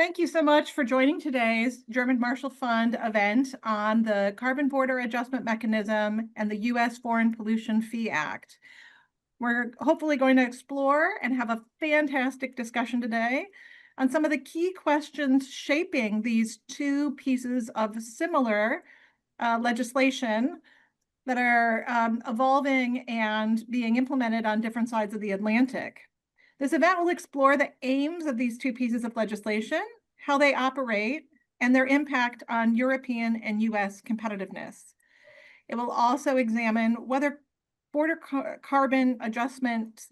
Thank you so much for joining today's German Marshall Fund event on the Carbon Border Adjustment Mechanism and the U.S. Foreign Pollution Fee Act. We're hopefully going to explore and have a fantastic discussion today on some of the key questions shaping these two pieces of similar legislation that are evolving and being implemented on different sides of the Atlantic. This event will explore the aims of these two pieces of legislation, how they operate, and their impact on European and U.S. competitiveness. It will also examine whether border carbon adjustments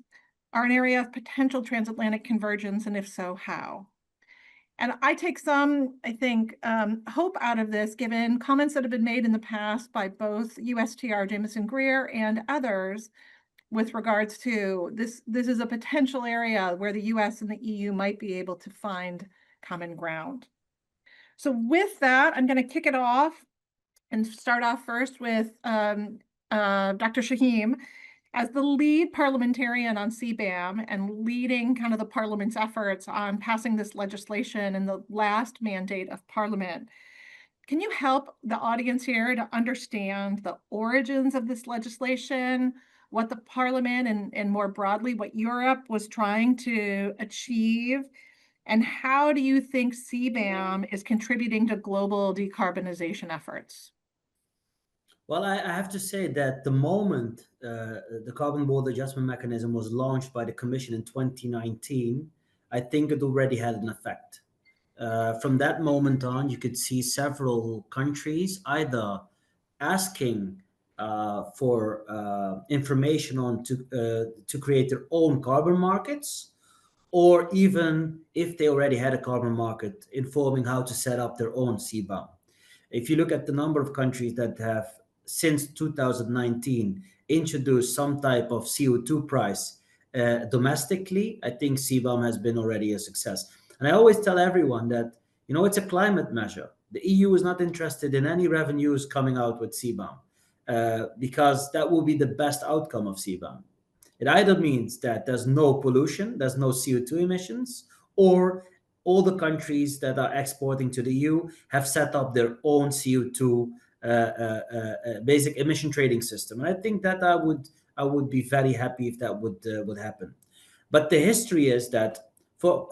are an area of potential transatlantic convergence, and if so, how. And I take some, I think, hope out of this, given comments that have been made in the past by both USTR Jameson Greer and others with regards to this is a potential area where the US and the EU might be able to find common ground. So with that, I'm going to kick it off and start off first with Dr. Chahim as the lead parliamentarian on CBAM and leading kind of the Parliament's efforts on passing this legislation in the last mandate of Parliament. Can you help the audience here to understand the origins of this legislation, what the Parliament and more broadly, what Europe was trying to achieve, and how do you think CBAM is contributing to global decarbonization efforts? Well, I have to say that the moment the Carbon Border Adjustment Mechanism was launched by the Commission in 2019, I think it already had an effect. From that moment on, you could see several countries either asking for information on to create their own carbon markets, or even if they already had a carbon market, informing how to set up their own CBAM. If you look at the number of countries that have since 2019 introduced some type of CO2 price domestically, I think CBAM has been already a success. And I always tell everyone that, it's a climate measure. The EU is not interested in any revenues coming out with CBAM because that will be the best outcome of CBAM. It either means that there's no pollution, there's no CO2 emissions, or all the countries that are exporting to the EU have set up their own CO2 basic emission trading system. And I think that I would be very happy if that would happen. But the history is that for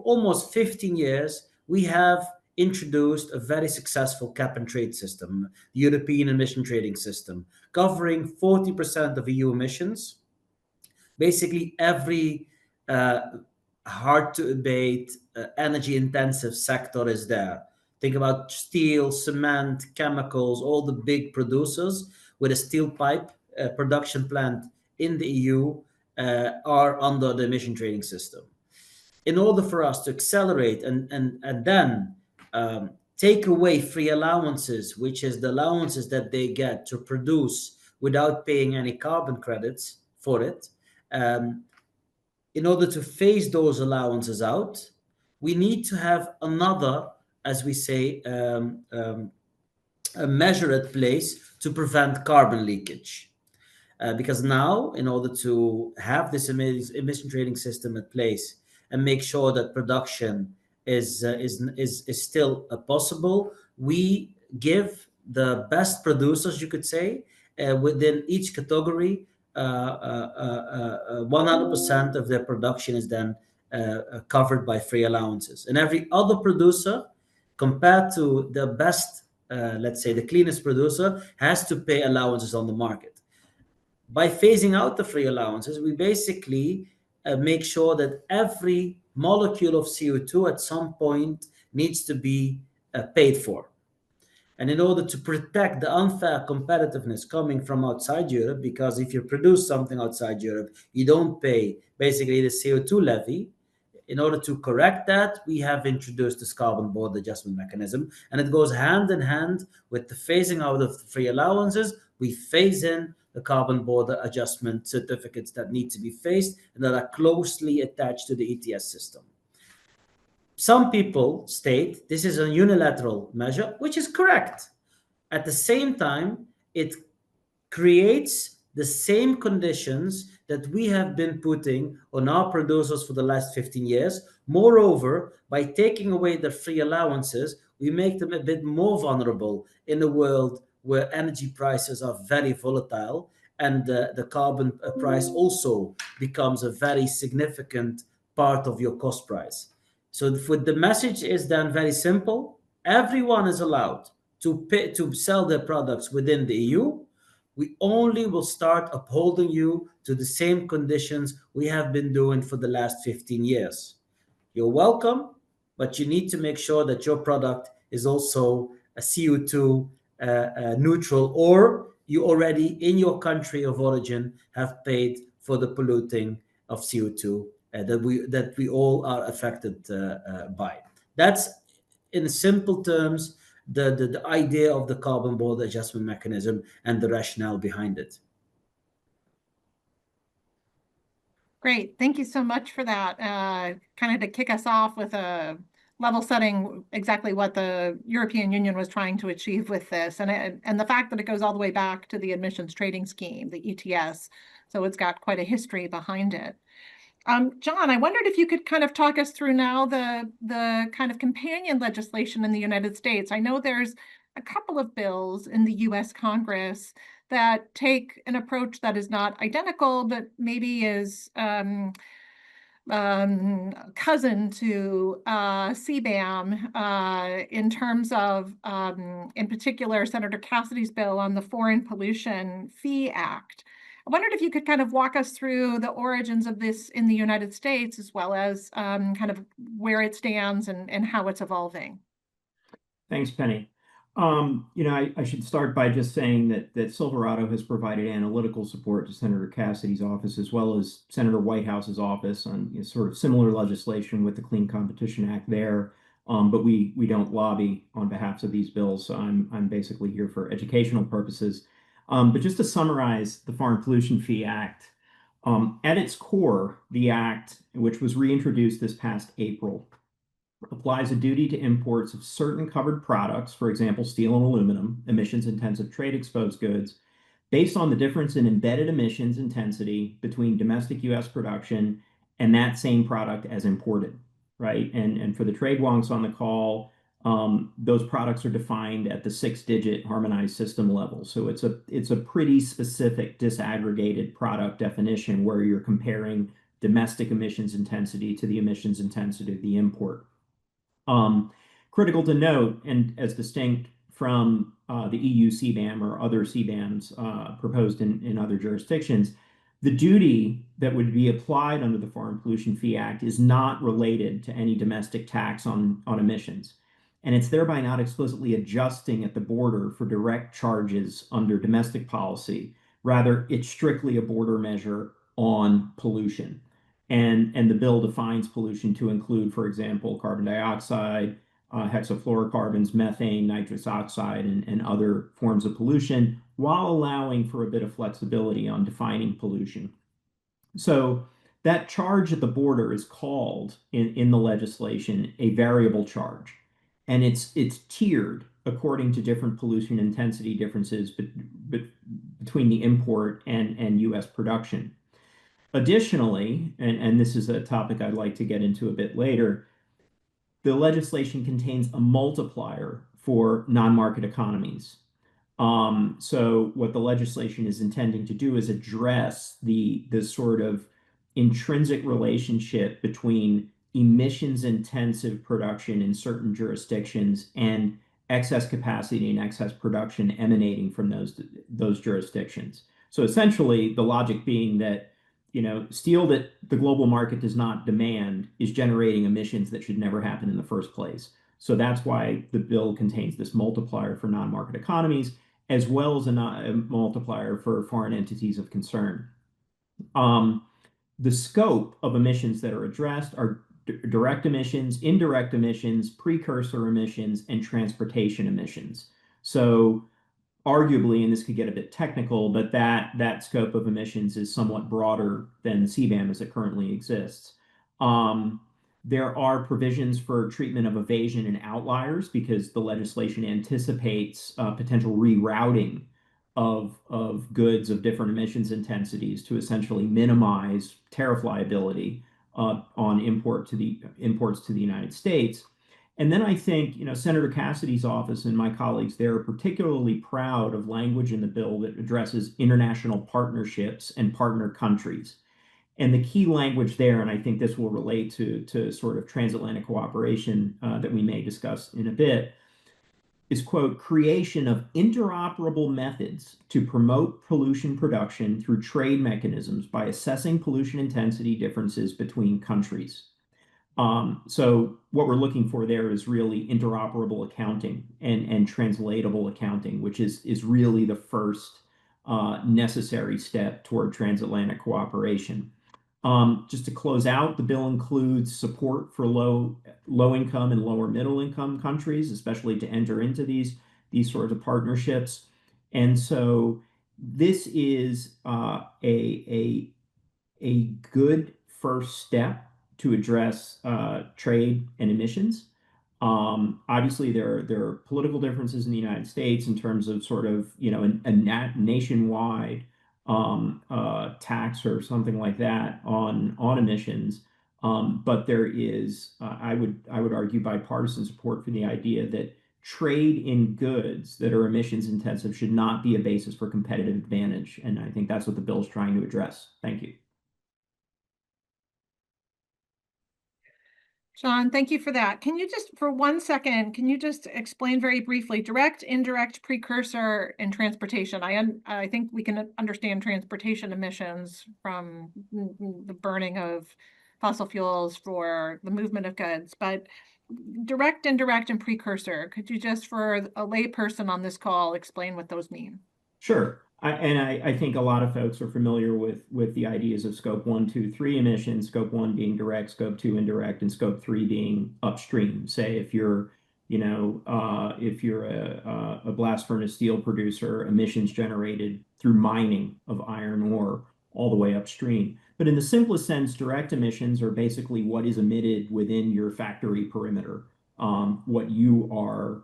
almost 15 years, we have introduced a very successful cap and trade system, the European emission trading system, covering 40% of EU emissions. Basically, every hard to abate, energy intensive sector is there. Think about steel, cement, chemicals, all the big producers with a steel pipe production plant in the EU are under the emission trading system. In order for us to accelerate and then take away free allowances, which is the allowances that they get to produce without paying any carbon credits for it, in order to phase those allowances out, we need to have another, as we say, a measure at place to prevent carbon leakage. Because now, in order to have this emission trading system at place and make sure that production is still possible, we give the best producers, you could say, within each category, 100% of their production is then covered by free allowances. And every other producer, compared to the best, let's say the cleanest producer, has to pay allowances on the market. By phasing out the free allowances, we basically make sure that every molecule of CO2 at some point needs to be paid for. And in order to protect the unfair competitiveness coming from outside Europe, because if you produce something outside Europe, you don't pay basically the CO2 levy. In order to correct that, we have introduced this carbon border adjustment mechanism, and it goes hand in hand with the phasing out of the free allowances. We phase in the carbon border adjustment certificates that need to be phased and that are closely attached to the ETS system. Some people state this is a unilateral measure, which is correct. At the same time, it creates the same conditions that we have been putting on our producers for the last 15 years, Moreover, by taking away the free allowances, we make them a bit more vulnerable in a world where energy prices are very volatile, and the carbon price also becomes a very significant part of your cost price. So the message is then very simple. Everyone is allowed to sell their products within the EU. We only will start upholding you to the same conditions we have been doing for the last 15 years. You're welcome, but you need to make sure that your product is also a CO2 neutral, or you already in your country of origin have paid for the polluting of CO2 that we all are affected by. That's, in simple terms, the idea of the carbon border adjustment mechanism and the rationale behind it. Great. Thank you so much for that. Kind of to kick us off with a level setting exactly what the European Union was trying to achieve with this, and the fact that it goes all the way back to the emissions trading scheme, the ETS. So it's got quite a history behind it. John, I wondered if you could kind of talk us through now the kind of companion legislation in the United States. I know there's a couple of bills in the U.S. Congress that take an approach that is not identical, but maybe is cousin to CBAM in terms of, in particular, Senator Cassidy's bill on the Foreign Pollution Fee Act. I wondered if you could kind of walk us through the origins of this in the United States, as well as kind of where it stands and how it's evolving. Thanks, Penny. I should start by just saying that Silverado has provided analytical support to Senator Cassidy's office, as well as Senator Whitehouse's office, on sort of similar legislation with the Clean Competition Act there. But we don't lobby on behalf of these bills, so I'm basically here for educational purposes. But just to summarize the Foreign Pollution Fee Act, at its core, the act, which was reintroduced this past April, applies a duty to imports of certain covered products, for example, steel and aluminum, emissions-intensive trade-exposed goods, based on the difference in embedded emissions intensity between domestic U.S. production and that same product as imported, right? And for the trade wonks on the call, those products are defined at the 6-digit harmonized system level. So it's a pretty specific disaggregated product definition where you're comparing domestic emissions intensity to the emissions intensity of the import. Critical to note, and as distinct from the EU CBAM or other CBAMs proposed in other jurisdictions, the duty that would be applied under the Foreign Pollution Fee Act is not related to any domestic tax on emissions. And it's thereby not explicitly adjusting at the border for direct charges under domestic policy. Rather, it's strictly a border measure on pollution. And the bill defines pollution to include, for example, carbon dioxide, hexafluorocarbons, methane, nitrous oxide, and other forms of pollution, while allowing for a bit of flexibility on defining pollution. So that charge at the border is called in the legislation a variable charge. And it's tiered according to different pollution intensity differences between the import and U.S. production. Additionally, and this is a topic I'd like to get into a bit later, the legislation contains a multiplier for non-market economies. So what the legislation is intending to do is address the sort of intrinsic relationship between emissions-intensive production in certain jurisdictions and excess capacity and excess production emanating from those jurisdictions. So essentially, the logic being that steel that the global market does not demand is generating emissions that should never happen in the first place. So that's why the bill contains this multiplier for non-market economies, as well as a multiplier for foreign entities of concern. The scope of emissions that are addressed are direct emissions, indirect emissions, precursor emissions, and transportation emissions. So arguably, and this could get a bit technical, but that scope of emissions is somewhat broader than CBAM as it currently exists. There are provisions for treatment of evasion and outliers because the legislation anticipates potential rerouting of goods of different emissions intensities to essentially minimize tariff liability on imports to the United States. And then I think, Senator Cassidy's office and my colleagues there are particularly proud of language in the bill that addresses international partnerships and partner countries. And the key language there, and I think this will relate to sort of transatlantic cooperation that we may discuss in a bit, is, quote, creation of interoperable methods to promote pollution production through trade mechanisms by assessing pollution intensity differences between countries. So what we're looking for there is really interoperable accounting and translatable accounting, which is really the first necessary step toward transatlantic cooperation. Just to close out, the bill includes support for low income and lower middle income countries, especially to enter into these sorts of partnerships. And so this is a good first step to address trade and emissions. Obviously, there are political differences in the United States in terms of sort of a nationwide tax or something like that on emissions. But there is, I would argue, bipartisan support for the idea that trade in goods that are emissions intensive should not be a basis for competitive advantage. And I think that's what the bill is trying to address. Thank you. John, thank you for that. Can you just, for 1 second, can you just explain very briefly direct, indirect, precursor, and transportation? I think we can understand transportation emissions from the burning of fossil fuels for the movement of goods, but direct, indirect, and precursor, could you just, for a layperson on this call, explain what those mean? Sure. I think a lot of folks are familiar with the ideas of scope 1, 2, 3 emissions, scope 1 being direct, scope 2 indirect, and scope 3 being upstream. Say if you're a blast furnace steel producer, emissions generated through mining of iron ore all the way upstream. But in the simplest sense, direct emissions are basically what is emitted within your factory perimeter, what you are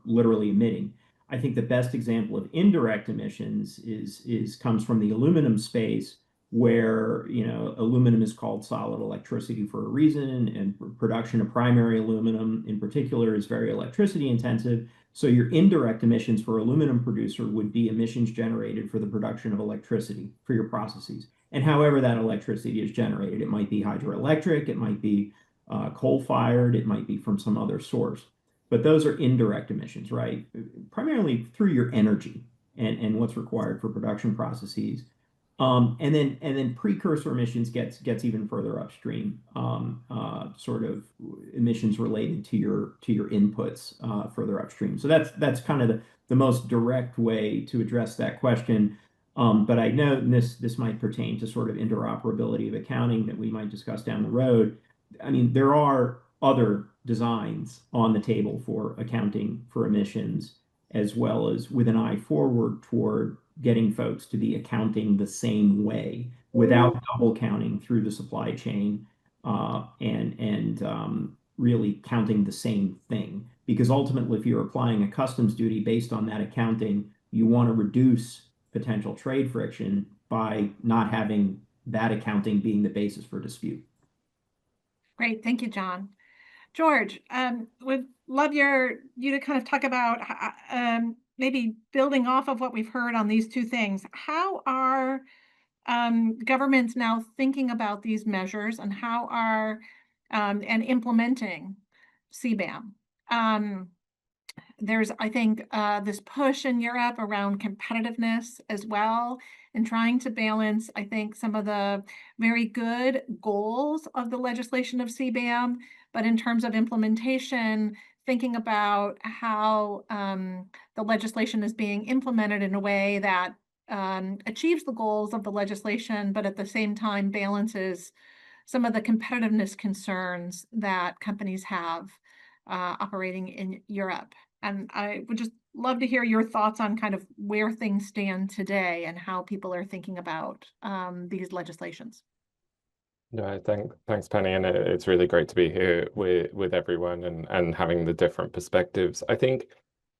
literally emitting. I think the best example of indirect emissions comes from the aluminum space, where aluminum is called solid electricity for a reason, and production of primary aluminum in particular is very electricity intensive. So your indirect emissions for aluminum producer would be emissions generated for the production of electricity for your processes. And however that electricity is generated, it might be hydroelectric, it might be coal-fired, it might be from some other source. But those are indirect emissions, right? Primarily through your energy and what's required for production processes. And then precursor emissions gets even further upstream, sort of emissions related to your inputs further upstream. So that's kind of the most direct way to address that question. But I know this might pertain to sort of interoperability of accounting that we might discuss down the road. I mean, there are other designs on the table for accounting for emissions, as well as with an eye forward toward getting folks to be accounting the same way without double counting through the supply chain, and really counting the same thing. Because ultimately, if you're applying a customs duty based on that accounting, you want to reduce potential trade friction by not having that accounting being the basis for dispute. Great, thank you, John. George, would love you to kind of talk about maybe building off of what we've heard on these two things. How are governments now thinking about these measures, and how are and implementing CBAM? There's, I think, this push in Europe around competitiveness as well, and trying to balance, I think, some of the very good goals of the legislation of CBAM, but in terms of implementation, thinking about how the legislation is being implemented in a way that achieves the goals of the legislation, but at the same time balances some of the competitiveness concerns that companies have operating in Europe. And I would just love to hear your thoughts on kind of where things stand today and how people are thinking about these legislations. No, thanks, Penny, and it's really great to be here with everyone and having the different perspectives. I think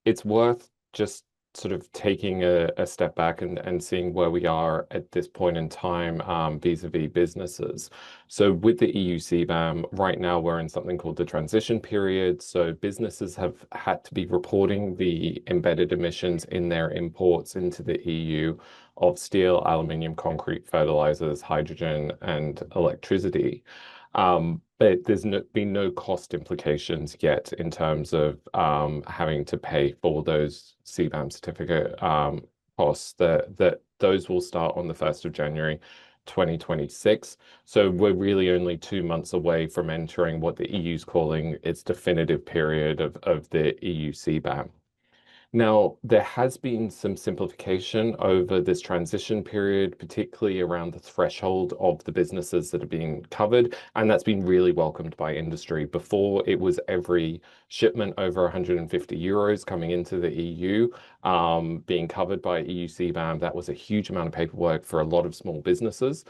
it's worth just sort of taking a step back and seeing where we are at this point in time vis-a-vis businesses. So with the EU CBAM, right now we're in something called the transition period. So businesses have had to be reporting the embedded emissions in their imports into the EU of steel, aluminium, concrete, fertilizers, hydrogen, and electricity. But there's been no cost implications yet in terms of having to pay for those CBAM certificate costs. That those will start on the 1st of January 2026. So we're really only 2 months away from entering what the EU's calling its definitive period of the EU CBAM. Now, there has been some simplification over this transition period, particularly around the threshold of the businesses that are being covered, and that's been really welcomed by industry. Before, it was every shipment over 150 euros coming into the EU being covered by EU CBAM. That was a huge amount of paperwork for a lot of small businesses,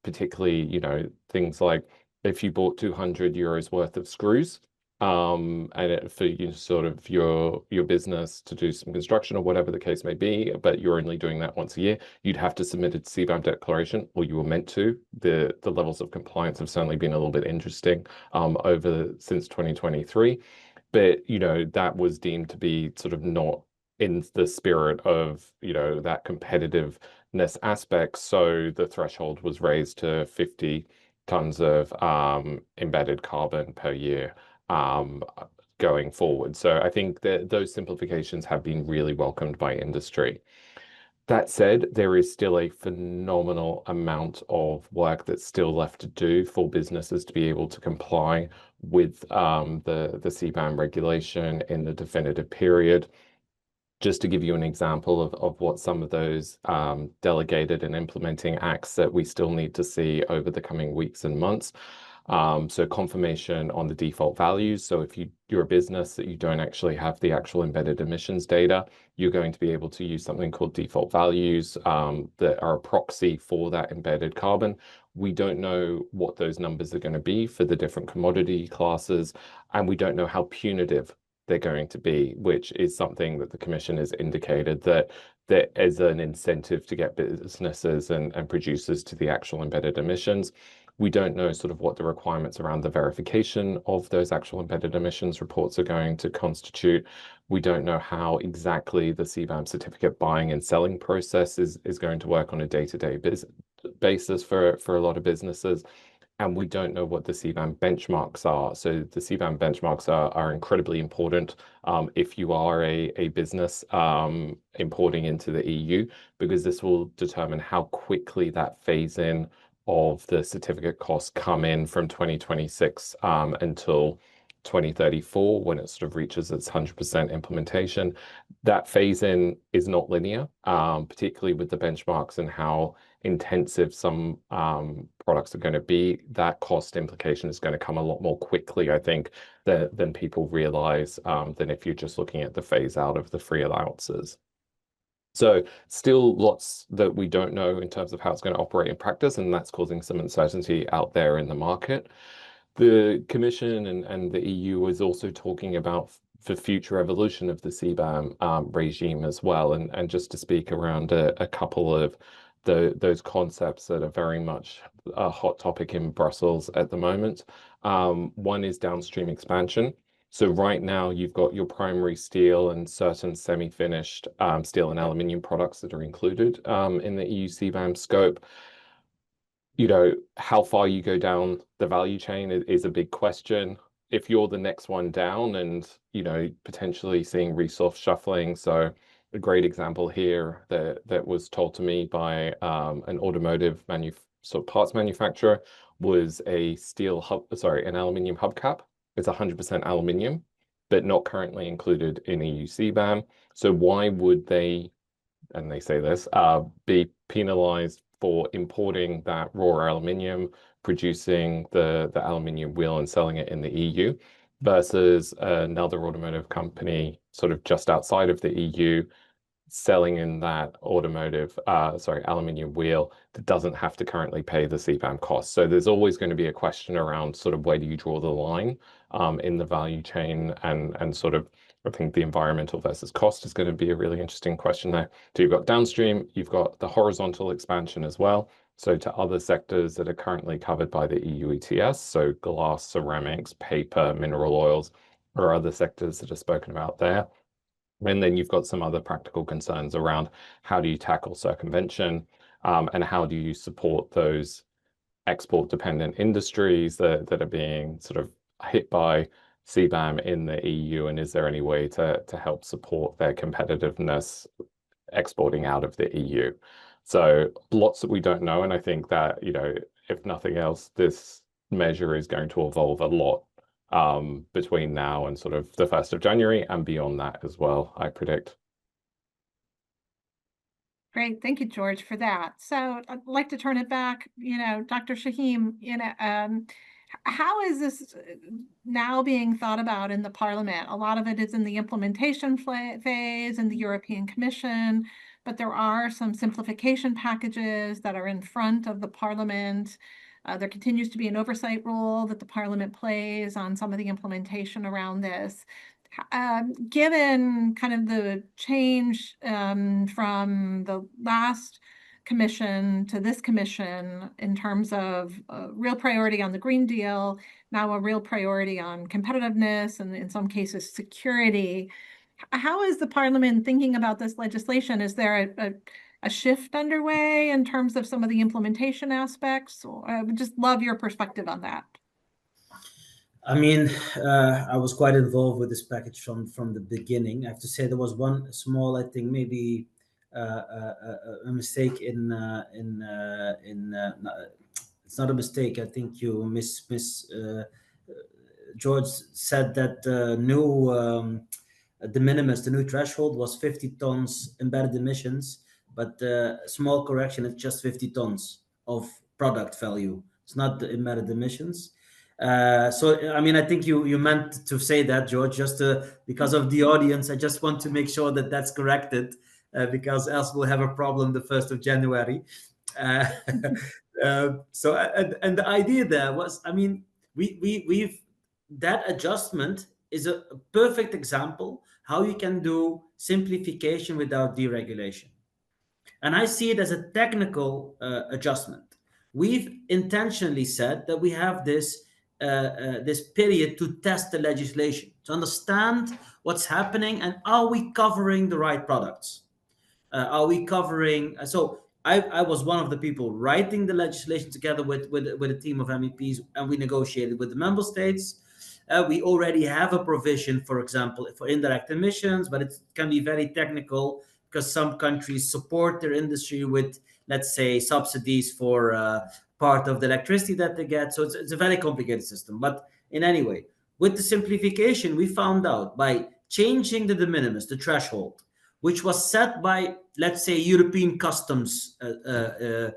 particularly, things like if you bought 200 euros worth of screws, and for sort of your business to do some construction or whatever the case may be, but you're only doing that once a year, you'd have to submit a CBAM declaration, or you were meant to. The levels of compliance have certainly been a little bit interesting since 2023, but that was deemed to be sort of not in the spirit of that competitiveness aspect. So the threshold was raised to 50 tons of embedded carbon per year going forward. So I think that those simplifications have been really welcomed by industry. That said, there is still a phenomenal amount of work that's still left to do for businesses to be able to comply with the CBAM regulation in the definitive period. Just to give you an example of what some of those delegated and implementing acts that we still need to see over the coming weeks and months. So confirmation on the default values. So if you're a business that you don't actually have the actual embedded emissions data, you're going to be able to use something called default values that are a proxy for that embedded carbon. We don't know what those numbers are going to be for the different commodity classes, and we don't know how punitive they're going to be, which is something that the Commission has indicated that there is an incentive to get businesses and producers to the actual embedded emissions. We don't know sort of what the requirements around the verification of those actual embedded emissions reports are going to constitute. We don't know how exactly the CBAM certificate buying and selling process is going to work on a day-to-day basis for a lot of businesses. And we don't know what the CBAM benchmarks are. So the CBAM benchmarks are incredibly important if you are a business importing into the EU, because this will determine how quickly that phase-in of the certificate costs come in from 2026 until 2034, when it sort of reaches its 100% implementation. That phase-in is not linear, particularly with the benchmarks and how intensive some products are going to be. That cost implication is going to come a lot more quickly, I think, than people realize, than if you're just looking at the phase out of the free allowances. So still lots that we don't know in terms of how it's going to operate in practice, and that's causing some uncertainty out there in the market. The Commission and the EU is also talking about the future evolution of the CBAM regime as well. And just to speak around a couple of those concepts that are very much a hot topic in Brussels at the moment. One is downstream expansion. So right now you've got your primary steel and certain semi-finished steel and aluminium products that are included in the EU CBAM scope. How far you go down the value chain is a big question. If you're the next one down and, potentially seeing resource shuffling. So a great example here that was told to me by an automotive parts manufacturer was an aluminium hubcap. It's 100% aluminium, but not currently included in EU CBAM. So why would they, and they say this, be penalized for importing that raw aluminium, producing the aluminium wheel and selling it in the EU, versus another automotive company sort of just outside of the EU selling in that aluminium wheel that doesn't have to currently pay the CBAM cost. So there's always going to be a question around sort of where do you draw the line in the value chain, and sort of, I think the environmental versus cost is going to be a really interesting question there. So you've got downstream, you've got the horizontal expansion as well. So to other sectors that are currently covered by the EU ETS, so glass, ceramics, paper, mineral oils, or other sectors that are spoken about there. And then you've got some other practical concerns around how do you tackle circumvention, and how do you support those export-dependent industries that are being sort of hit by CBAM in the EU, and is there any way to help support their competitiveness exporting out of the EU? So lots that we don't know, and I think that, you know, if nothing else, this measure is going to evolve a lot between now and sort of the 1st of January and beyond that as well, I predict. Great, thank you, George, for that. So I'd like to turn it back, Dr. Chahim, how is this now being thought about in the Parliament? A lot of it is in the implementation phase in the European Commission, but there are some simplification packages that are in front of the Parliament. There continues to be an oversight role that the Parliament plays on some of the implementation around this. Given kind of the change from the last commission to this commission in terms of a real priority on the Green Deal, now a real priority on competitiveness and in some cases security, how is the Parliament thinking about this legislation? Is there a shift underway in terms of some of the implementation aspects? I would just love your perspective on that. I mean, I was quite involved with this package from the beginning. I have to say there was one small, I think maybe a mistake it's not a mistake. I think you George said that the new de minimis, the new threshold was 50 tons embedded emissions, but small correction, it's just 50 tons of product value. It's not the embedded emissions. So, I mean, I think you meant to say that, George, just because of the audience. I just want to make sure that that's corrected, because else we'll have a problem the 1st of January. So, and the idea there was, I mean, we've that adjustment is a perfect example how you can do simplification without deregulation. And I see it as a technical adjustment. We've intentionally said that we have this period to test the legislation, to understand what's happening and are we covering the right products? Are we covering? So I was one of the people writing the legislation together with a team of MEPs, and we negotiated with the member states. We already have a provision, for example, for indirect emissions, but it can be very technical because some countries support their industry with, let's say, subsidies for part of the electricity that they get. So it's a very complicated system. But in any way, with the simplification, we found out by changing the de minimis, the threshold, which was set by, let's say, European customs, and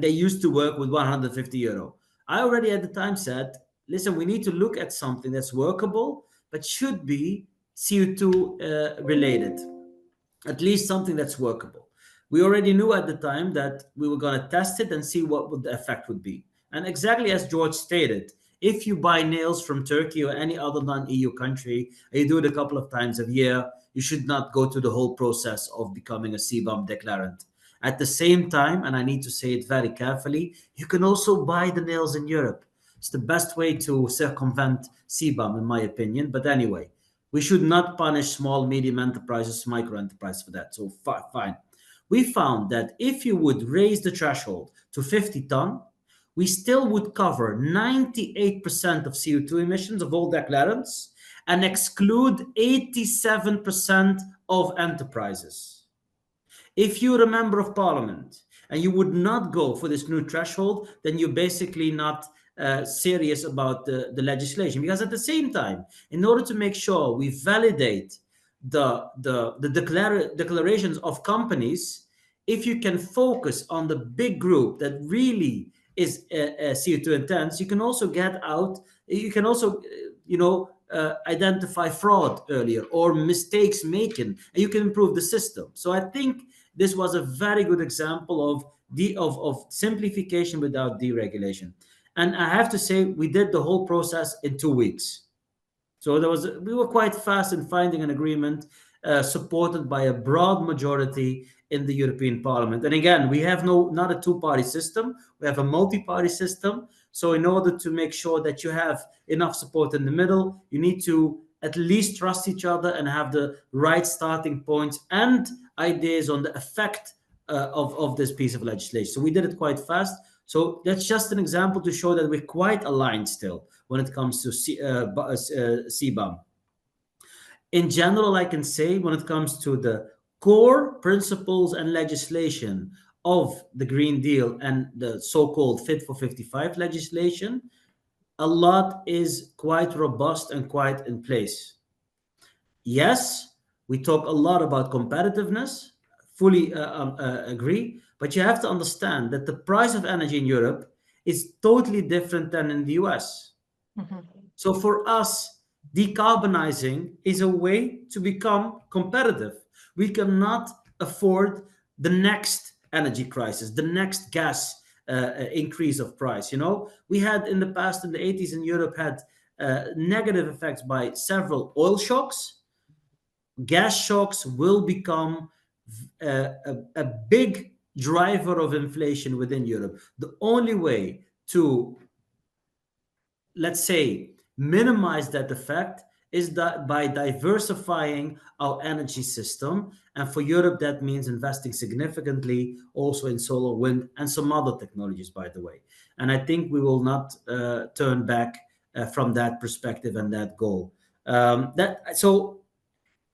they used to work with 150 euro. I already at the time said, listen, we need to look at something that's workable, but should be CO2 related, at least something that's workable. We already knew at the time that we were going to test it and see what the effect would be. And exactly as George stated, if you buy nails from Turkey or any other non-EU country, and you do it a couple of times a year, you should not go through the whole process of becoming a CBAM declarant. At the same time, and I need to say it very carefully, you can also buy the nails in Europe. It's the best way to circumvent CBAM, in my opinion. But anyway, we should not punish small, medium enterprises, micro enterprises for that. So fine. We found that if you would raise the threshold to 50 ton, we still would cover 98% of CO2 emissions of all declarants and exclude 87% of enterprises. If you're a member of parliament and you would not go for this new threshold, then you're basically not serious about the legislation. Because at the same time, in order to make sure we validate the declarations of companies, if you can focus on the big group that really is CO2 intense, you can also identify fraud earlier or mistakes making, and you can improve the system. So I think this was a very good example of simplification without deregulation. And I have to say, we did the whole process in 2 weeks. So we were quite fast in finding an agreement supported by a broad majority in the European Parliament. And again, we have not a two-party system, we have a multi-party system. So in order to make sure that you have enough support in the middle, you need to at least trust each other and have the right starting points and ideas on the effect of this piece of legislation. So we did it quite fast. So that's just an example to show that we're quite aligned still when it comes to CBAM. In general, I can say when it comes to the core principles and legislation of the Green Deal and the so-called Fit for 55 legislation, a lot is quite robust and quite in place. Yes, we talk a lot about competitiveness, fully agree, but you have to understand that the price of energy in Europe is totally different than in the US. Mhm. So for us, decarbonizing is a way to become competitive. We cannot afford the next energy crisis, the next gas increase of price. You know, we had in the past, in the 80s in Europe, had negative effects by several oil shocks. Gas shocks will become a big driver of inflation within Europe. The only way to, let's say, minimize that effect is that by diversifying our energy system. And for Europe, that means investing significantly also in solar, wind, and some other technologies, by the way. And I think we will not turn back from that perspective and that goal.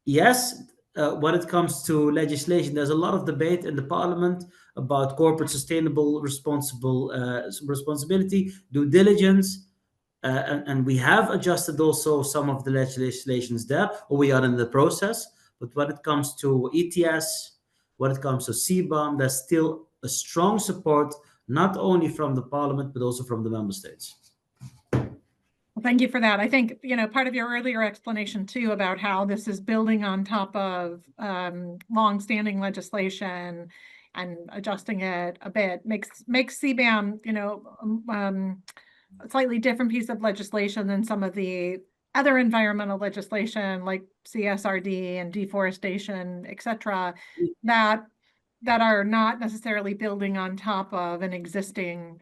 Yes, when it comes to legislation, there's a lot of debate in the parliament about corporate sustainable responsibility, due diligence, and we have adjusted also some of the legislations there, or we are in the process. But when it comes to ETS, when it comes to CBAM, there's still a strong support, not only from the parliament, but also from the member states. Well, thank you for that. I think, part of your earlier explanation too about how this is building on top of long-standing legislation and adjusting it a bit makes CBAM, a slightly different piece of legislation than some of the other environmental legislation like CSRD and deforestation, et cetera, that are not necessarily building on top of an existing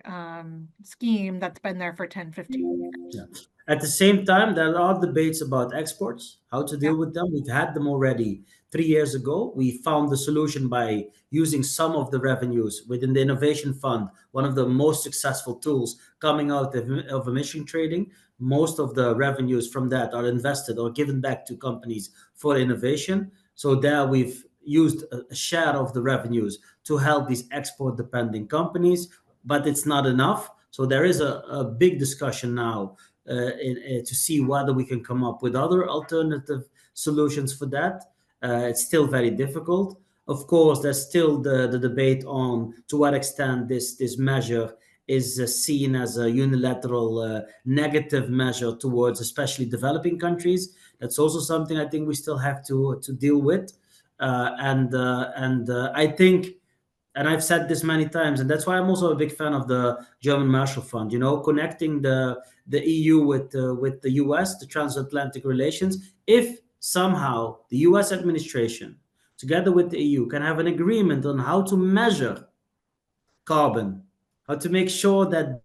scheme that's been there for 10, 15 years. Yeah. At the same time, there are debates about exports, how to deal with them. We've had them already 3 years ago. We found the solution by using some of the revenues within the Innovation Fund, one of the most successful tools coming out of emission trading. Most of the revenues from that are invested or given back to companies for innovation. So there we've used a share of the revenues to help these export-dependent companies, but it's not enough. So there is a big discussion now to see whether we can come up with other alternative solutions for that. It's still very difficult. Of course, there's still the debate on to what extent this measure is seen as a unilateral negative measure towards especially developing countries. That's also something I think we still have to deal with. I think, and I've said this many times, and that's why I'm also a big fan of the German Marshall Fund, connecting the EU with the US, the transatlantic relations. If somehow the US administration, together with the EU, can have an agreement on how to measure carbon, how to make sure that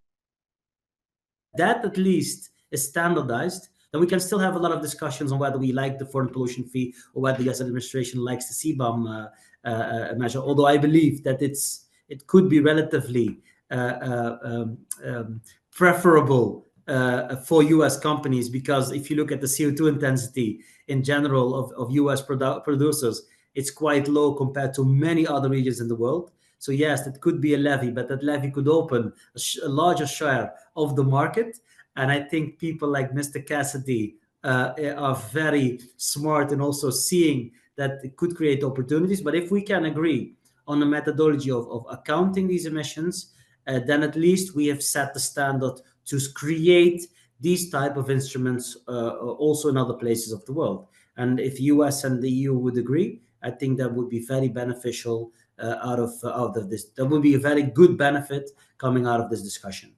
at least is standardized, then we can still have a lot of discussions on whether we like the foreign pollution fee or whether the US administration likes the CBAM measure. Although I believe that it could be relatively preferable for US companies, because if you look at the CO2 intensity in general of US producers, it's quite low compared to many other regions in the world. So yes, it could be a levy, but that levy could open a larger share of the market. And I think people like Mr. Cassidy are very smart and also seeing that it could create opportunities. But if we can agree on a methodology of accounting these emissions, then at least we have set the standard to create these type of instruments also in other places of the world. And if US and the EU would agree, I think that would be very beneficial out of this. That would be a very good benefit coming out of this discussion.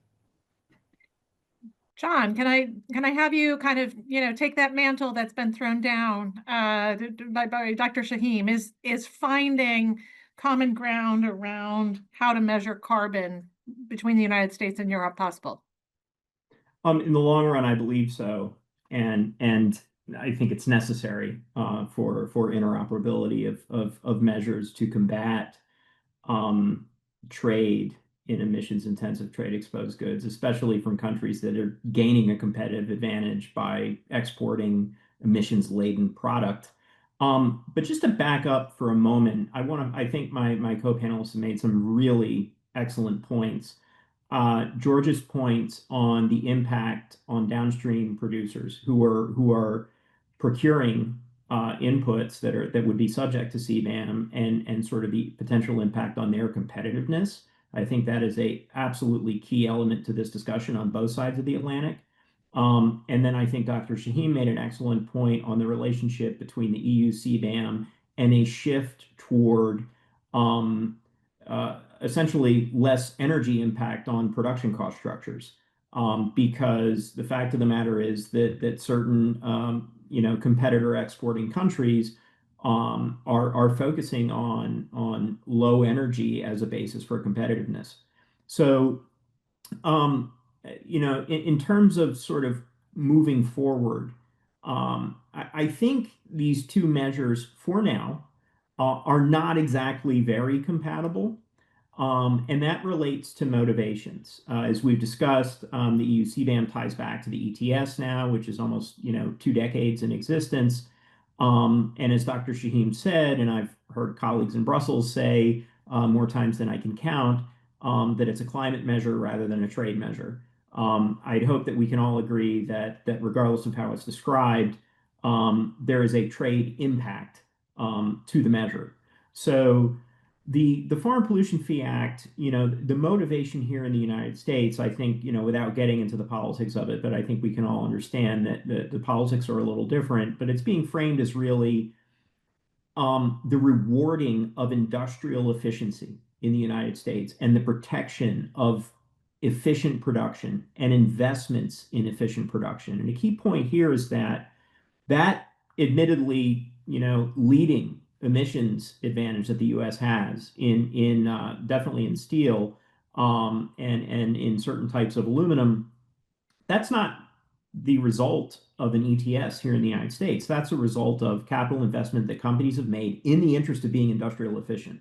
John, can I have you kind of, take that mantle that's been thrown down by Dr. Chahim? Is finding common ground around how to measure carbon between the United States and Europe possible? In the long run, I believe so, and I think it's necessary for interoperability of measures to combat trade in emissions-intensive trade-exposed goods, especially from countries that are gaining a competitive advantage by exporting emissions-laden product. But just to back up for a moment, I think my co-panelists have made some really excellent points. George's points on the impact on downstream producers who are procuring inputs that would be subject to CBAM and sort of the potential impact on their competitiveness. I think that is a absolutely key element to this discussion on both sides of the Atlantic. And then I think Dr. Chahim made an excellent point on the relationship between the EU CBAM and a shift toward essentially less energy impact on production cost structures. Because the fact of the matter is that certain competitor exporting countries are focusing on low energy as a basis for competitiveness. So in terms of sort of moving forward, I think these two measures for now are not exactly very compatible. And that relates to motivations. As we've discussed, the EU CBAM ties back to the ETS now, which is almost 2 decades in existence. And as Dr. Chahim said, and I've heard colleagues in Brussels say more times than I can count, that it's a climate measure rather than a trade measure. I'd hope that we can all agree that regardless of how it's described, there is a trade impact to the measure. So the Foreign Pollution Fee Act, the motivation here in the United States, I think, without getting into the politics of it, but I think we can all understand that the politics are a little different, but it's being framed as really the rewarding of industrial efficiency in the United States and the protection of efficient production and investments in efficient production. And a key point here is that admittedly, leading emissions advantage that the U.S. has in definitely in steel and in certain types of aluminum, that's not the result of an ETS here in the United States. That's a result of capital investment that companies have made in the interest of being industrial efficient.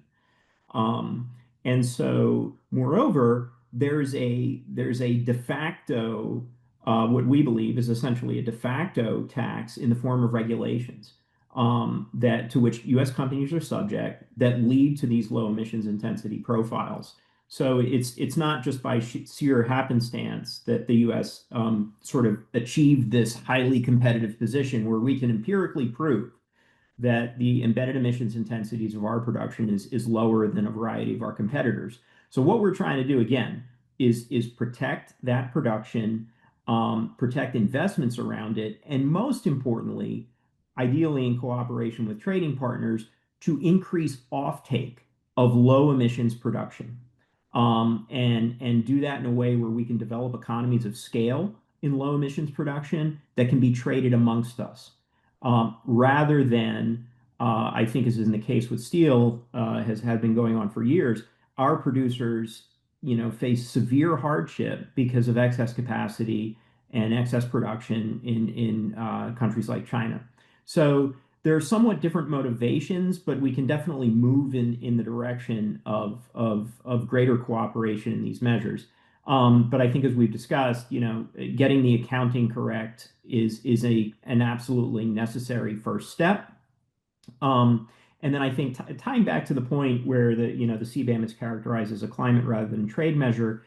And so, moreover, there's a de facto, what we believe is essentially a de facto tax in the form of regulations to which U.S. companies are subject that lead to these low emissions intensity profiles. So it's not just by sheer happenstance that the U.S. Sort of achieved this highly competitive position where we can empirically prove that the embedded emissions intensities of our production is lower than a variety of our competitors. So what we're trying to do, again, is protect that production, protect investments around it, and most importantly, ideally in cooperation with trading partners, to increase offtake of low emissions production. And do that in a way where we can develop economies of scale in low emissions production that can be traded amongst us. Rather than, I think as is in the case with steel, has been going on for years, our producers, face severe hardship because of excess capacity and excess production in countries like China. So there are somewhat different motivations, but we can definitely move in the direction of greater cooperation in these measures. But I think as we've discussed, getting the accounting correct is an absolutely necessary first step. And then I think tying back to the point where the CBAM is characterized as a climate rather than trade measure,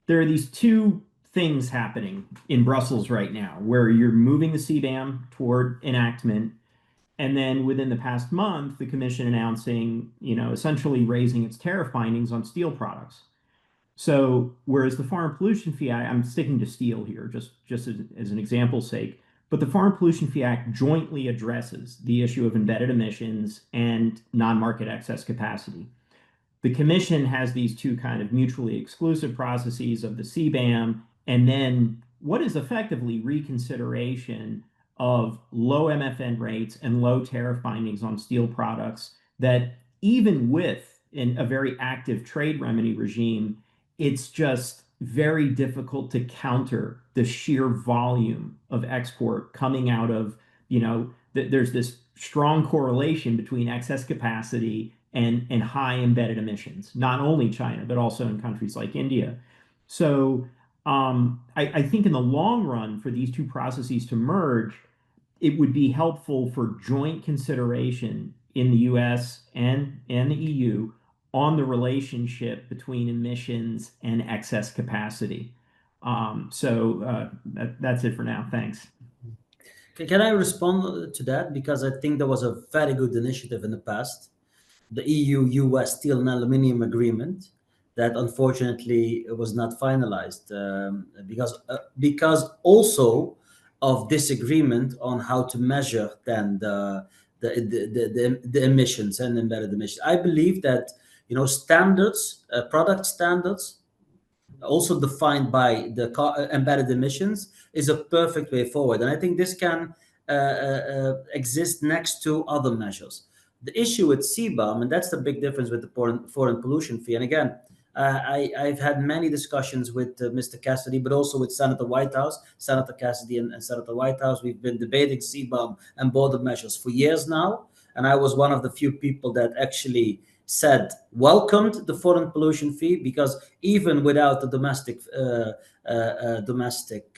there are these two things happening in Brussels right now where you're moving the CBAM toward enactment. And then within the past month, the Commission announcing, essentially raising its tariff findings on steel products. So whereas the Foreign Pollution Fee Act, I'm sticking to steel here, just as an example's sake, but the Foreign Pollution Fee Act jointly addresses the issue of embedded emissions and non-market excess capacity. The Commission has these two kind of mutually exclusive processes of the CBAM and then what is effectively reconsideration of low MFN rates and low tariff findings on steel products that even with a very active trade remedy regime, it's just very difficult to counter the sheer volume of export coming out of, there's this strong correlation between excess capacity and high embedded emissions, not only China, but also in countries like India. So I think in the long run, for these two processes to merge, it would be helpful for joint consideration in the US and the EU on the relationship between emissions and excess capacity. That's it for now. Thanks. Can I respond to that? Because I think there was a very good initiative in the past, the EU-US Steel and Aluminium Agreement, that unfortunately was not finalized because also of disagreement on how to measure then the emissions and embedded emissions. I believe that standards, product standards, also defined by the embedded emissions, is a perfect way forward, and I think this can exist next to other measures. The issue with CBAM, and that's the big difference with the foreign pollution fee. And again, I've had many discussions with Mr. Cassidy, but also with Senator Whitehouse, Senator Cassidy and Senator Whitehouse. We've been debating CBAM and border measures for years now. And I was one of the few people that actually welcomed the foreign pollution fee, because even without the domestic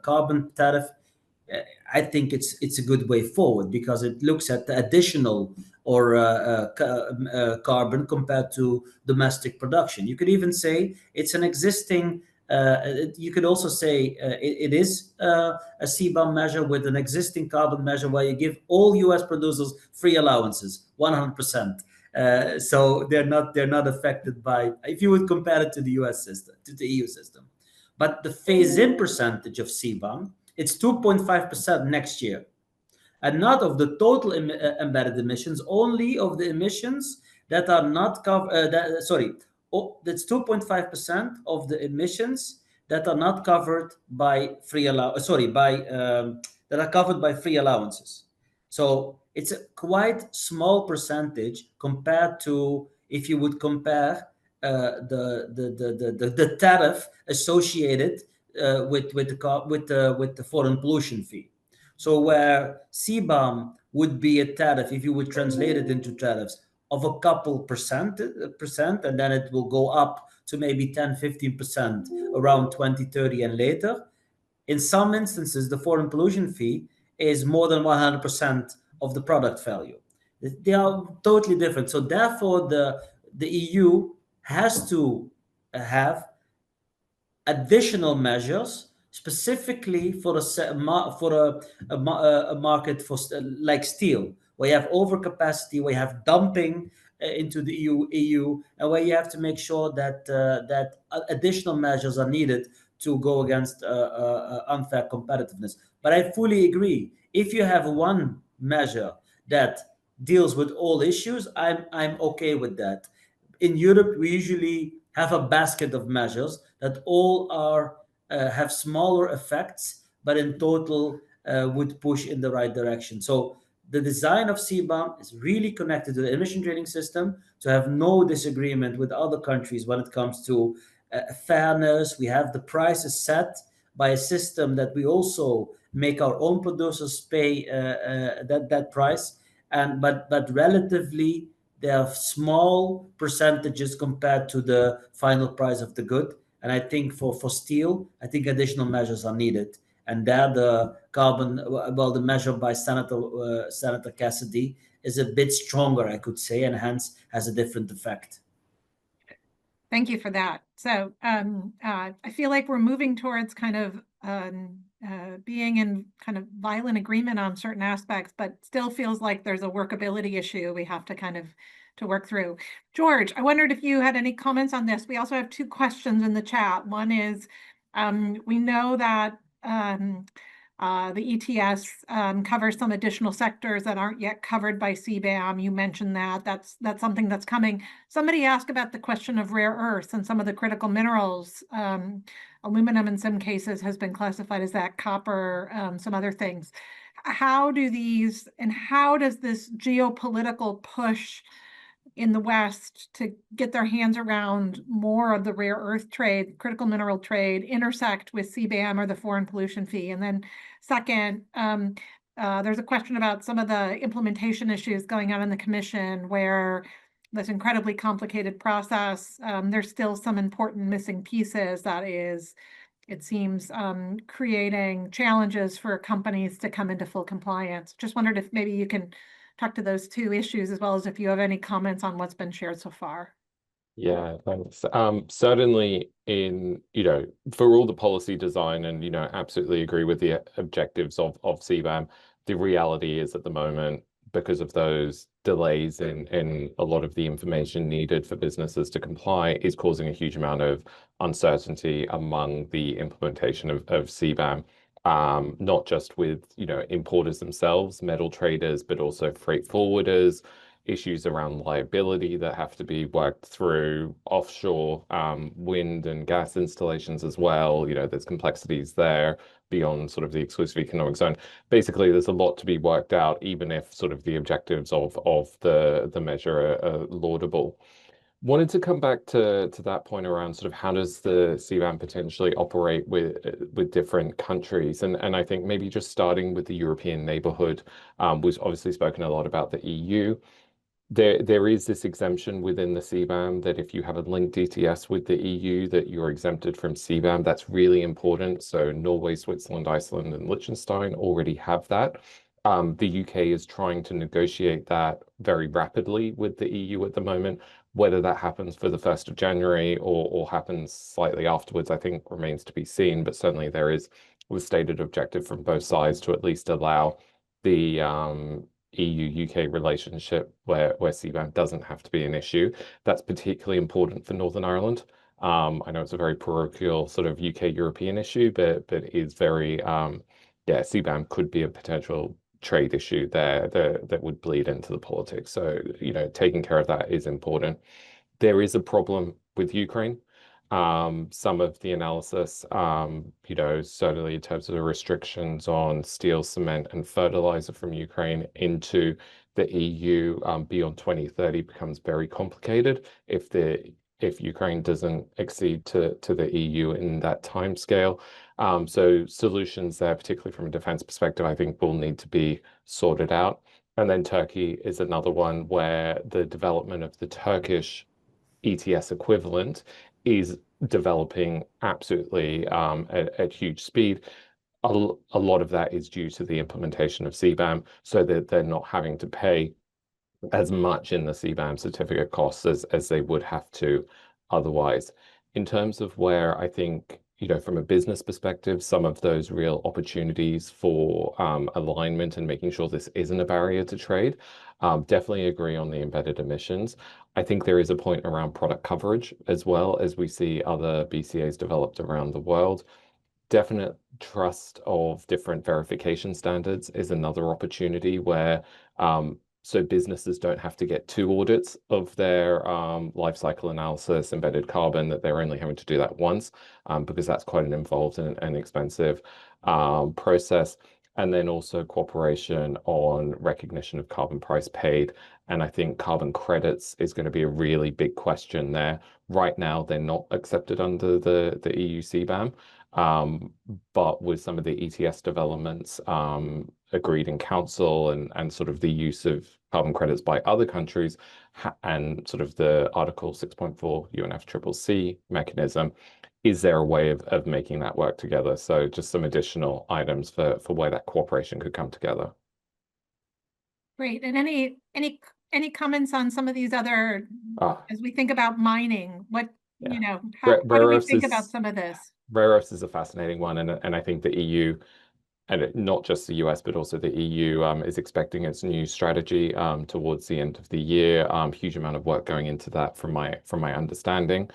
carbon tariff, I think it's a good way forward, because it looks at the additional carbon compared to domestic production. You could even say it's an existing. You could also say it is a CBAM measure with an existing carbon measure where you give all U.S. producers free allowances, 100%. So they're not affected by, if you would compare it to the U.S. system, to the EU system. But the phase-in percentage of CBAM, it's 2.5% next year, and not of the total embedded emissions, only of the emissions that are not covered. That's 2.5% of the emissions that are not covered by free that are covered by free allowances. So it's a quite small percentage compared to, if you would compare the tariff associated with the foreign pollution fee. So where CBAM would be a tariff, if you would translate it into tariffs, of a couple percent, and then it will go up to maybe 10-15% around 2030 and later. In some instances, the foreign pollution fee is more than 100% of the product value. They are totally different. So therefore, the EU has to have additional measures specifically for a market for like steel, where you have overcapacity, where you have dumping into the EU, and where you have to make sure that that additional measures are needed to go against unfair competitiveness. But I fully agree. If you have one measure that deals with all issues, I'm okay with that. In Europe, we usually have a basket of measures that all have smaller effects, but in total would push in the right direction. So the design of CBAM is really connected to the emission trading system, to have no disagreement with other countries when it comes to fairness. We have the prices set by a system that we also make our own producers pay that price, but relatively they are small percentages compared to the final price of the good. And I think for steel, I think additional measures are needed. And there the carbon, well, the measure by Senator Cassidy is a bit stronger, I could say, and hence has a different effect. Thank you for that. So I feel like we're moving towards kind of being in kind of violent agreement on certain aspects, but still feels like there's a workability issue we have to kind of work through. George, I wondered if you had any comments on this. We also have two questions in the chat. One is, we know that The ETS covers some additional sectors that aren't yet covered by CBAM. You mentioned that. That's something that's coming. Somebody asked about the question of rare earths and some of the critical minerals. Aluminum in some cases has been classified as that, copper, some other things. How does this geopolitical push in the West to get their hands around more of the rare earth trade, critical mineral trade, intersect with CBAM or the foreign pollution fee? And then second, there's a question about some of the implementation issues going on in the commission where this incredibly complicated process, there's still some important missing pieces that is, it seems, creating challenges for companies to come into full compliance. Just wondered if maybe you can talk to those two issues, as well as if you have any comments on what's been shared so far. Yeah, thanks. Certainly for all the policy design and, absolutely agree with the objectives of CBAM. The reality is at the moment, because of those delays in a lot of the information needed for businesses to comply, is causing a huge amount of uncertainty among the implementation of CBAM. Not just with, importers themselves, metal traders, but also freight forwarders, issues around liability that have to be worked through, offshore wind and gas installations as well. There's complexities there beyond sort of the exclusive economic zone. Basically, there's a lot to be worked out, even if sort of the objectives of the measure are laudable. Wanted to come back to that point around sort of how does the CBAM potentially operate with different countries, and I think maybe just starting with the European neighborhood. We've obviously spoken a lot about the EU. There is this exemption within the CBAM that if you have a linked ETS with the EU, that you're exempted from CBAM. That's really important. So Norway, Switzerland, Iceland, and Liechtenstein already have that. The UK is trying to negotiate that very rapidly with the EU at the moment. Whether that happens for the 1st of January or happens slightly afterwards, I think remains to be seen. But certainly there is the stated objective from both sides to at least allow the EU-UK relationship where CBAM doesn't have to be an issue. That's particularly important for Northern Ireland. I know it's a very parochial sort of UK-European issue, but it is very, CBAM could be a potential trade issue there that would bleed into the politics. So, taking care of that is important. There is a problem with Ukraine. Some of the analysis, certainly in terms of the restrictions on steel, cement, and fertilizer from Ukraine into the EU beyond 2030 becomes very complicated if Ukraine doesn't accede to the EU in that time scale. So solutions there, particularly from a defense perspective, I think will need to be sorted out. And then Turkey is another one where the development of the Turkish ETS equivalent is developing absolutely at huge speed. A lot of that is due to the implementation of CBAM, so that they're not having to pay as much in the CBAM certificate costs as they would have to otherwise. In terms of where I think, from a business perspective, some of those real opportunities for alignment and making sure this isn't a barrier to trade, definitely agree on the embedded emissions. I think there is a point around product coverage as well, as we see other BCAs developed around the world. Definite trust of different verification standards is another opportunity where so businesses don't have to get 2 audits of their life cycle analysis, embedded carbon, that they're only having to do that once, because that's quite an involved and expensive process. And then also cooperation on recognition of carbon price paid. And I think carbon credits is going to be a really big question there. Right now, they're not accepted under the EU CBAM. But with some of the ETS developments agreed in council and sort of the use of carbon credits by other countries and sort of the Article 6.4 UNFCCC mechanism, is there a way of making that work together? So just some additional items for where that cooperation could come together. Great. And any comments on some of these other, as we think about mining, how do we think about some of this? Rare earths is a fascinating one, and I think the EU, and not just the US, but also the EU is expecting its new strategy towards the end of the year. Huge amount of work going into that from my understanding.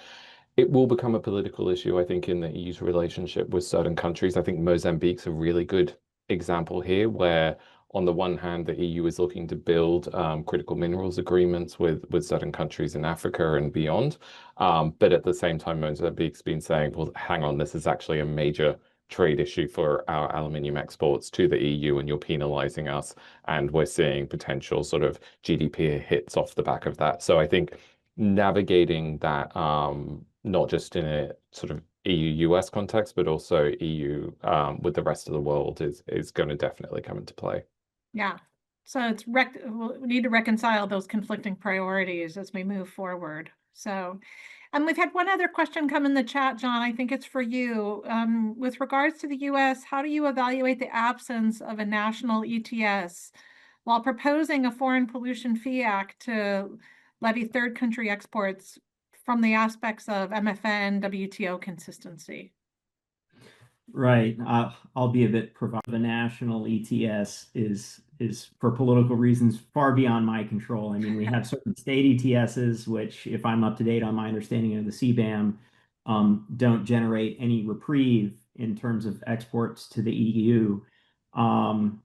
It will become a political issue, I think, in the EU's relationship with certain countries. I think Mozambique's a really good example here where on the one hand, the EU is looking to build critical minerals agreements with certain countries in Africa and beyond. But at the same time, Mozambique's been saying, well, hang on, this is actually a major trade issue for our aluminium exports to the EU, and you're penalizing us. And we're seeing potential sort of GDP hits off the back of that. So I think navigating that, not just in a sort of EU-US context, but also EU with the rest of the world is going to definitely come into play. Yeah. So it's we need to reconcile those conflicting priorities as we move forward. So, and we've had one other question come in the chat, John. I think it's for you. With regards to the U.S., how do you evaluate the absence of a national ETS while proposing a Foreign Pollution Fee Act to levy third country exports from the aspects of MFN, WTO consistency? Right. I'll be a bit provocative. A national ETS is for political reasons far beyond my control. I mean, we have certain state ETSs, which, if I'm up to date on my understanding of the CBAM, don't generate any reprieve in terms of exports to the EU.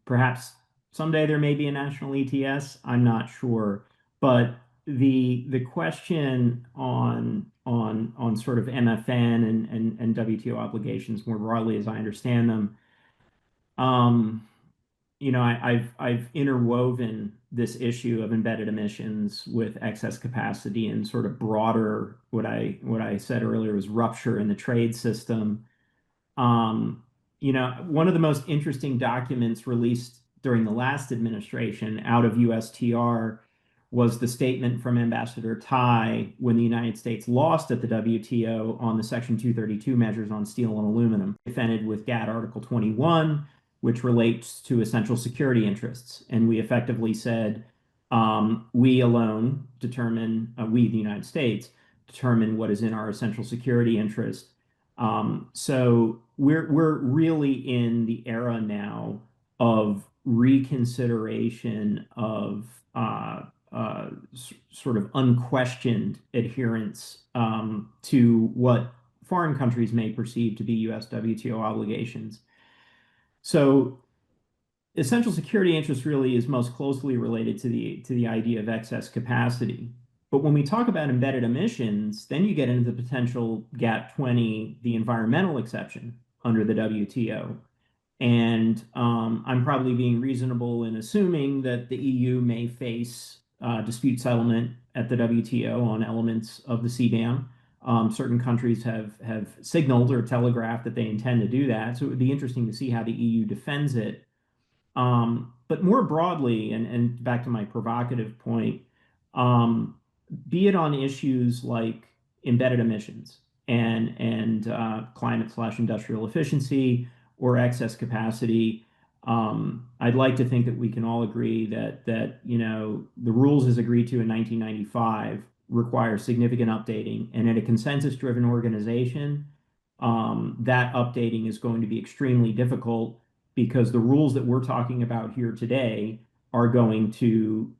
Perhaps someday there may be a national ETS. I'm not sure, but the question on sort of MFN and WTO obligations more broadly, as I understand them, I've interwoven this issue of embedded emissions with excess capacity and sort of broader what I said earlier was rupture in the trade system. One of the most interesting documents released during the last administration out of USTR was the statement from Ambassador Tai when the United States lost at the WTO on the Section 232 measures on steel and aluminum, defended with GATT Article 21, which relates to essential security interests. And we effectively said, we alone determine, we, the United States, determine what is in our essential security interest. So we're really in the era now of reconsideration of sort of unquestioned adherence to what foreign countries may perceive to be U.S. WTO obligations. So essential security interest really is most closely related to the idea of excess capacity. But when we talk about embedded emissions, then you get into the potential GATT 20, the environmental exception under the WTO. And I'm probably being reasonable in assuming that the EU may face dispute settlement at the WTO on elements of the CBAM. Certain countries have signaled or telegraphed that they intend to do that. So it would be interesting to see how the EU defends it. But more broadly, and back to my provocative point, be it on issues like embedded emissions and climate/industrial efficiency or excess capacity, I'd like to think that we can all agree that the rules as agreed to in 1995 require significant updating, and in a consensus-driven organization, that updating is going to be extremely difficult because the rules that we're talking about here today are going to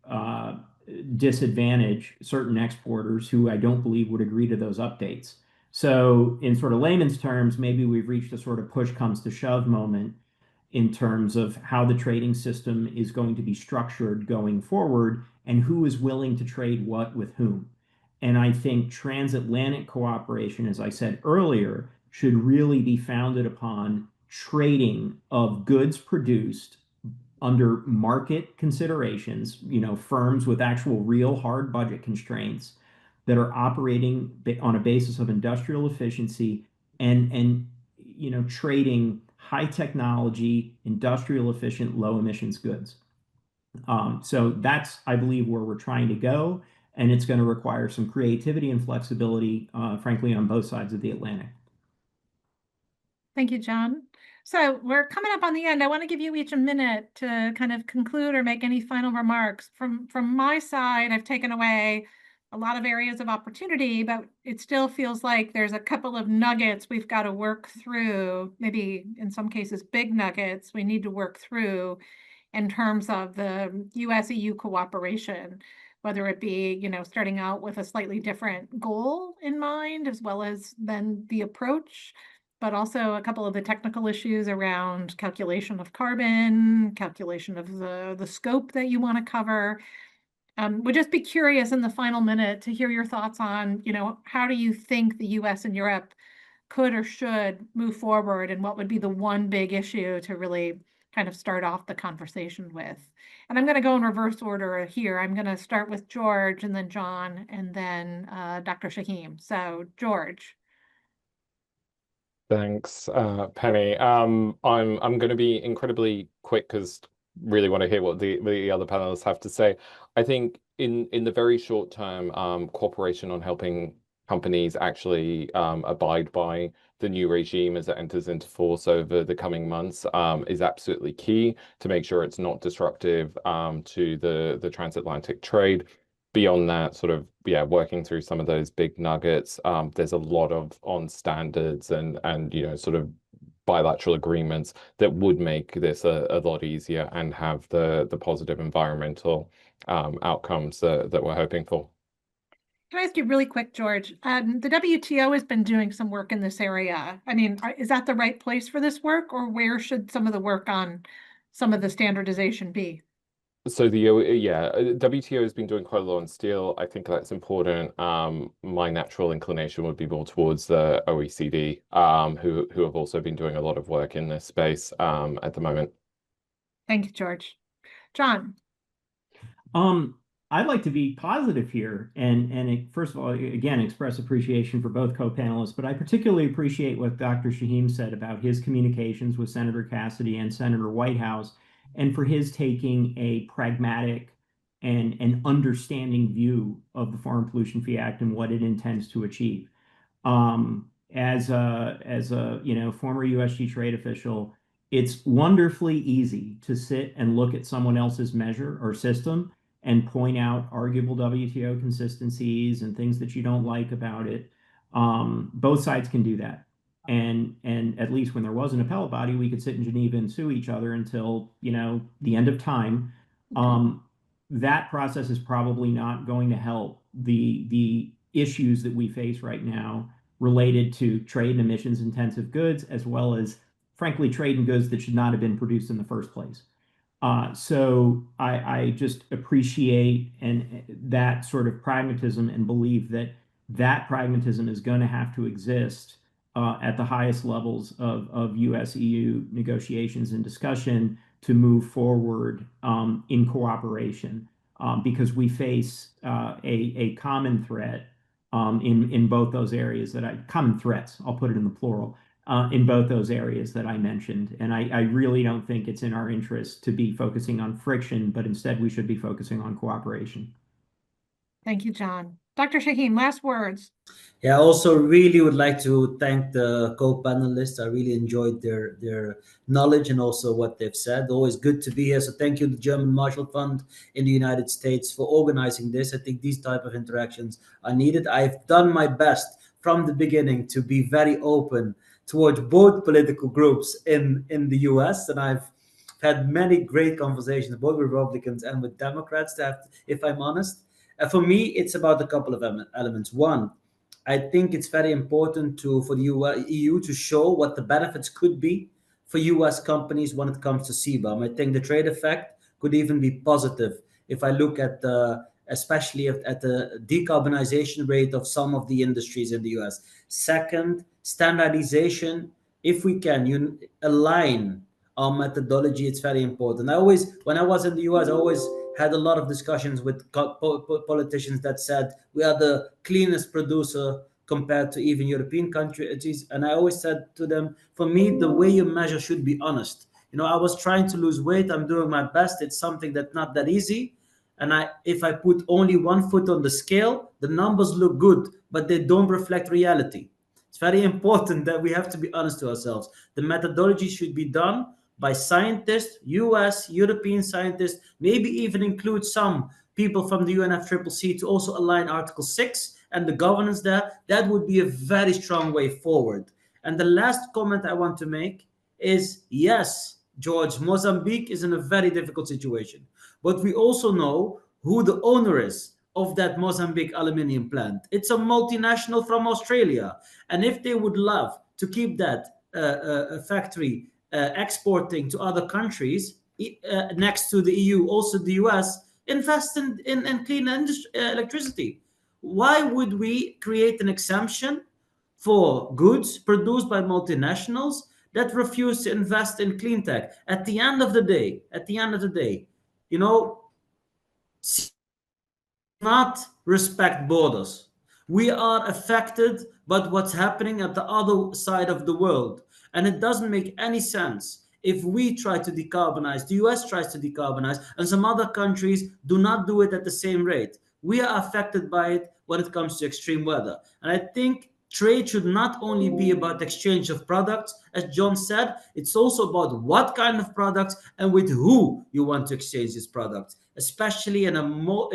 disadvantage certain exporters who I don't believe would agree to those updates. So in sort of layman's terms, maybe we've reached a sort of push comes to shove moment in terms of how the trading system is going to be structured going forward and who is willing to trade what with whom. And I think transatlantic cooperation, as I said earlier, should really be founded upon trading of goods produced under market considerations, firms with actual real hard budget constraints that are operating on a basis of industrial efficiency and trading high technology, industrial efficient, low emissions goods. So that's, I believe, where we're trying to go. And it's going to require some creativity and flexibility, frankly, on both sides of the Atlantic. Thank you, John. So we're coming up on the end. I want to give you each a minute to kind of conclude or make any final remarks. From my side, I've taken away a lot of areas of opportunity, but it still feels like there's a couple of nuggets we've got to work through, maybe in some cases big nuggets we need to work through in terms of the US-EU cooperation, whether it be, starting out with a slightly different goal in mind, as well as then the approach, but also a couple of the technical issues around calculation of carbon, calculation of the scope that you want to cover. Would just be curious in the final minute to hear your thoughts on, how do you think the US and Europe could or should move forward, and what would be the one big issue to really kind of start off the conversation with? And I'm going to go in reverse order here. I'm going to start with George and then John and then Dr. Chahim. So George. Thanks, Penny. I'm going to be incredibly quick because really want to hear what the other panelists have to say. I think in the very short term, cooperation on helping companies actually abide by the new regime as it enters into force over the coming months is absolutely key to make sure it's not disruptive to the transatlantic trade. Beyond that, sort of, working through some of those big nuggets, there's a lot on standards and sort of bilateral agreements that would make this a lot easier and have the positive environmental outcomes that we're hoping for. Can I ask you really quick, George? The WTO has been doing some work in this area. I mean, is that the right place for this work, or where should some of the work on some of the standardization be? So WTO has been doing quite a lot on steel. I think that's important. My natural inclination would be more towards the OECD, who have also been doing a lot of work in this space at the moment. Thank you, George. John. I'd like to be positive here and first of all, again, express appreciation for both co-panelists, but I particularly appreciate what Dr. Chahim said about his communications with Senator Cassidy and Senator Whitehouse, and for his taking a pragmatic and an understanding view of the Foreign Pollution Fee Act and what it intends to achieve. As a former USG trade official, it's wonderfully easy to sit and look at someone else's measure or system and point out arguable WTO consistencies and things that you don't like about it. Both sides can do that. And at least when there was an appellate body, we could sit in Geneva and sue each other until, the end of time. That process is probably not going to help the issues that we face right now related to trade and emissions intensive goods, as well as, frankly, trade in goods that should not have been produced in the first place. So I just appreciate that sort of pragmatism and believe that pragmatism is going to have to exist at the highest levels of US-EU negotiations and discussion to move forward in cooperation, because we face a common threat in both those areas common threats, I'll put it in the plural, in both those areas that I mentioned. And I really don't think it's in our interest to be focusing on friction, but instead we should be focusing on cooperation. Thank you, John. Dr. Chahim, last words. Yeah, I also really would like to thank the co-panelists. I really enjoyed their knowledge and also what they've said. Always good to be here. So thank you to the German Marshall Fund in the United States for organizing this. I think these type of interactions are needed. I've done my best from the beginning to be very open towards both political groups in the US, and I've had many great conversations, both with Republicans and with Democrats, if I'm honest. For me, it's about a couple of elements. One, I think it's very important for the EU to show what the benefits could be for US companies when it comes to CBAM. I think the trade effect could even be positive if I look at especially at the decarbonization rate of some of the industries in the US. Second, standardization. If we can align our methodology, it's very important. When I was in the US, I always had a lot of discussions with politicians that said we are the cleanest producer compared to even European countries. And I always said to them, for me, the way you measure should be honest. I was trying to lose weight. I'm doing my best. It's something that's not that easy. And if I put only one foot on the scale, the numbers look good, but they don't reflect reality. It's very important that we have to be honest to ourselves. The methodology should be done by scientists, US, European scientists, maybe even include some people from the UNFCCC to also align Article 6 and the governance there. That would be a very strong way forward. And the last comment I want to make is, yes, George, Mozambique is in a very difficult situation. But we also know who the owner is of that Mozambique aluminium plant. It's a multinational from Australia. And if they would love to keep that factory exporting to other countries next to the EU, also the US, invest in clean electricity. Why would we create an exemption for goods produced by multinationals that refuse to invest in clean tech? At the end of the day, you know, not respect borders. We are affected by what's happening at the other side of the world. And it doesn't make any sense if we try to decarbonize, the US tries to decarbonize, and some other countries do not do it at the same rate. We are affected by it when it comes to extreme weather. And I think trade should not only be about exchange of products, as John said, it's also about what kind of products and with who you want to exchange these products, especially in a more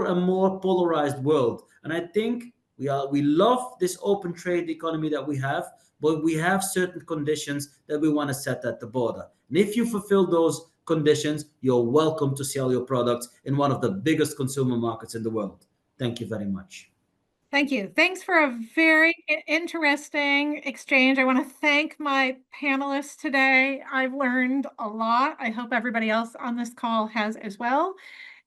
and more polarized world. And I think we love this open trade economy that we have, but we have certain conditions that we want to set at the border. And if you fulfill those conditions, you're welcome to sell your products in one of the biggest consumer markets in the world. Thank you very much. Thank you. Thanks for a very interesting exchange. I want to thank my panelists today. I've learned a lot. I hope everybody else on this call has as well.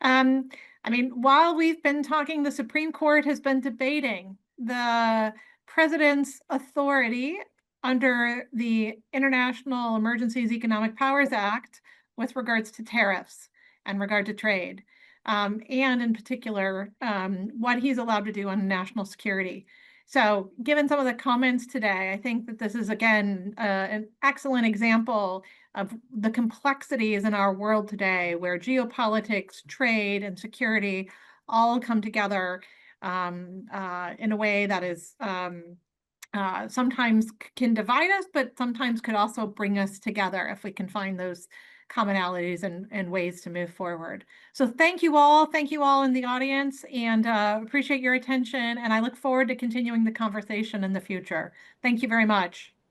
I mean, while we've been talking, the Supreme Court has been debating the president's authority under the International Emergencies Economic Powers Act with regards to tariffs and regard to trade. And in particular, what he's allowed to do on national security. So given some of the comments today, I think that this is, again, an excellent example of the complexities in our world today, where geopolitics, trade, and security all come together in a way that is sometimes can divide us, but sometimes could also bring us together if we can find those commonalities and ways to move forward. So thank you all in the audience, and appreciate your attention, and I look forward to continuing the conversation in the future. Thank you very much.